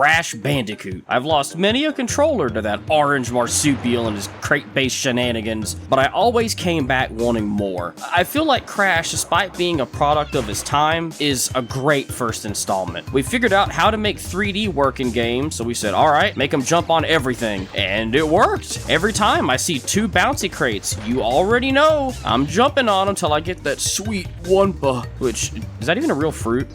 Crash Bandicoot. I've lost many a controller to that orange marsupial and his crate-based shenanigans, but I always came back wanting more. I feel like Crash, despite being a product of his time, is a great first installment. We figured out how to make 3D work in games, so we said, alright, make them jump on everything. And it worked. Every time I see 2 bouncy crates, you already know I'm jumping on until I get that sweet Wumpa, which, is that even a real fruit?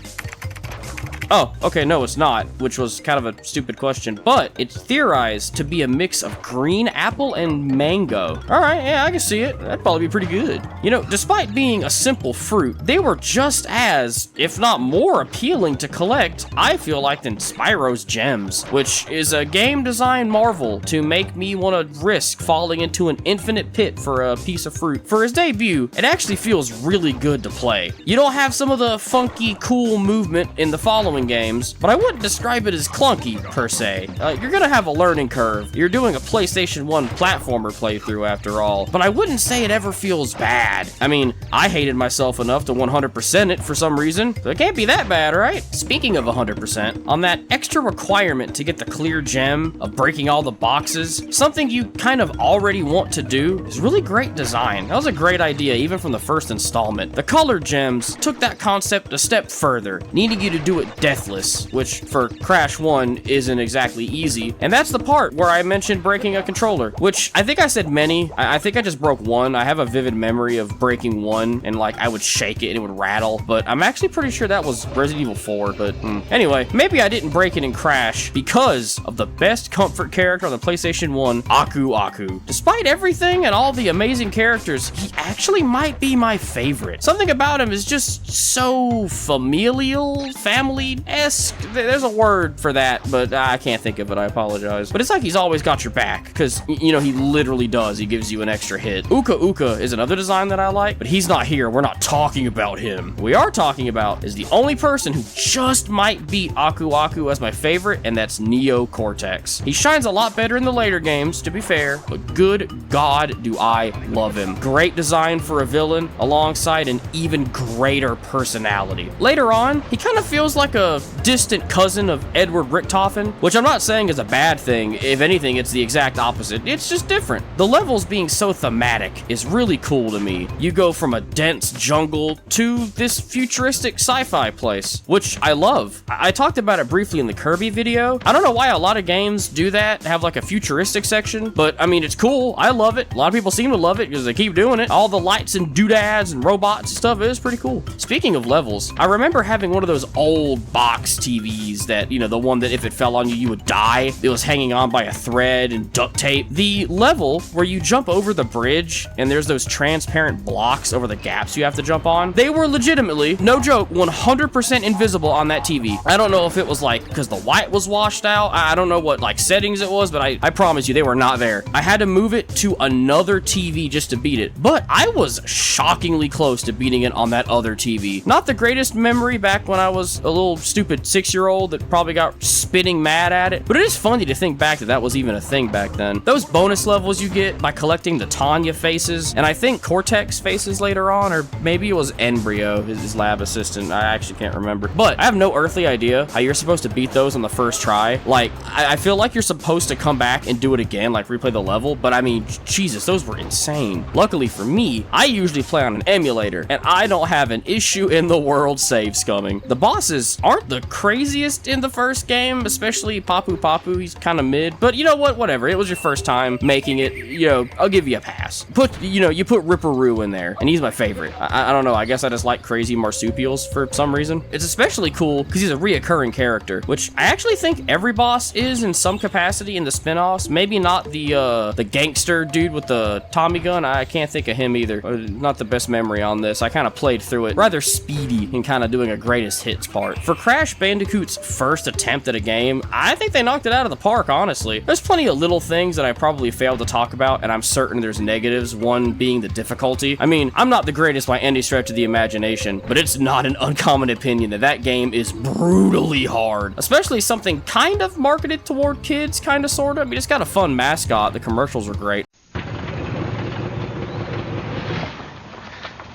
Oh, okay, no, it's not, which was kind of a stupid question, but it's theorized to be a mix of green apple and mango. All right, yeah, I can see it. That'd probably be pretty good. You know, despite being a simple fruit, they were just as, if not more appealing to collect, I feel like, than Spyro's gems, which is a game design marvel to make me want to risk falling into an infinite pit for a piece of fruit. For his debut, it actually feels really good to play. You don't have some of the funky, cool movement in the following games, but I wouldn't describe it as clunky, per se. You're gonna have a learning curve. You're doing a PlayStation 1 platformer playthrough after all, but I wouldn't say it ever feels bad. I mean, I hated myself enough to 100% it for some reason, so it can't be that bad, right? Speaking of 100%, on that extra requirement to get the clear gem of breaking all the boxes, something you kind of already want to do is really great design. That was a great idea, even from the first installment. The colored gems took that concept a step further, needing you to do it deathless, which for Crash 1 isn't exactly easy. And that's the part where I mentioned breaking a controller, which I think I said many. I think I just broke one. I have a vivid memory of breaking one and like I would shake it and it would rattle, but I'm actually pretty sure that was Resident Evil 4, but anyway, maybe I didn't break it in Crash because of the best comfort character on the PlayStation 1, Aku Aku. Despite everything and all the amazing characters, he actually might be my favorite. Something about him is just so familial, family-esque. There's a word for that, but I can't think of it, I apologize. But it's like he's always got your back, because, you know, he literally does. He gives you an extra hit. Uka Uka is another design that I like, but he's not here. We're not talking about him. What we are talking about is the only person who just might beat Aku Aku as my favorite, and that's Neo Cortex. He shines a lot better in the later games, to be fair, but good God, do I love him. Great design for a villain, alongside an even greater personality. Later on, he kind of feels like a distant cousin of Edward Richtofen, which I'm not saying is a bad thing. If anything, it's the exact opposite. It's just different. The levels being so thematic is really cool to me. You go from a dense jungle to this futuristic sci-fi place, which I love. I talked about it briefly in the Kirby video. I don't know why a lot of games do that, have like a futuristic section, but I mean, it's cool. I love it. A lot of people seem to love it because they keep doing it. All the lights and doodads and robots and stuff is pretty cool. Speaking of levels, I remember having one of those old box TVs that, you know, the one that if it fell on you, you would die. It was hanging on by a thread and duct tape. The level where you jump over the bridge and there's those transparent blocks over the gaps you have to jump on, they were legitimately, no joke, 100% invisible on that TV. I don't know if it was like because the white was washed out. I don't know what like settings it was, but I promise you they were not there. I had to move it to another TV just to beat it, but I was shockingly close to beating it on that other TV. Not the greatest memory back when I was a little stupid 6-year-old that probably got spitting mad at it, but it is funny to think back that that was even a thing back then. Those bonus levels you get by collecting the Tanya faces, and I think Cortex faces later on, or maybe it was Embryo, his lab assistant, I actually can't remember, but I have no earthly idea how you're supposed to beat those on the first try. Like, I feel like you're supposed to come back and do it again, like replay the level, but I mean, Jesus, those were insane. Luckily for me, I usually play on an emulator, and I don't have an issue in the world save scumming. The bosses aren't the craziest in the first game, especially Papu Papu, he's kind of mid, but you know what, whatever, it was your first time making it, you know, I'll give you a pass. You put Ripperoo in there, and he's my favorite. I don't know, I guess I just like crazy marsupials for some reason. It's especially cool because he's a reoccurring character, which I actually think every boss is in some capacity in the spin-offs. Maybe not the gangster dude with the Tommy gun, I can't think of him either. Not the best memory on this. I kind of played through it rather speedy and kind of doing a greatest hits part. For Crash Bandicoot's first attempt at a game, I think they knocked it out of the park, honestly. There's plenty of little things that I probably failed to talk about, and I'm certain there's negatives, one being the difficulty. I mean, I'm not the greatest by any stretch of the imagination, but it's not an uncommon opinion that that game is brutally hard, especially something kind of marketed toward kids, kind of, sort of. I mean, it's got a fun mascot, the commercials are great.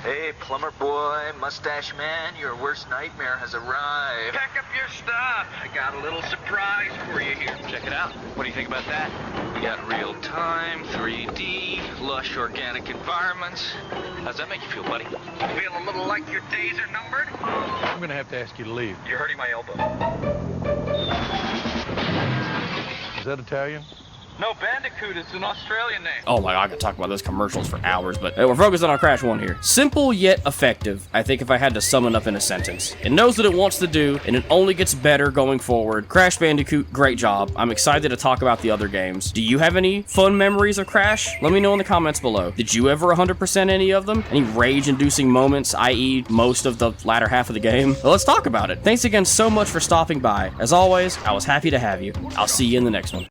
Hey, plumber boy, mustache man, your worst nightmare has arrived. Pack up your stuff. I got a little surprise for you here. Check it out. What do you think about that? We got real-time, 3D, lush organic environments. How's that make you feel, buddy? Feel a little like your days are numbered? I'm gonna have to ask you to leave. You're hurting my elbow. Is that Italian? No, Bandicoot is an Australian name. Oh my god, I could talk about those commercials for hours, but we're focusing on Crash 1 here. Simple yet effective, I think, if I had to sum it up in a sentence. It knows what it wants to do, and it only gets better going forward. Crash Bandicoot, great job. I'm excited to talk about the other games. Do you have any fun memories of Crash? Let me know in the comments below. Did you ever 100% any of them? Any rage-inducing moments, i.e. most of the latter half of the game? Well, let's talk about it. Thanks again so much for stopping by. As always, I was happy to have you. I'll see you in the next one.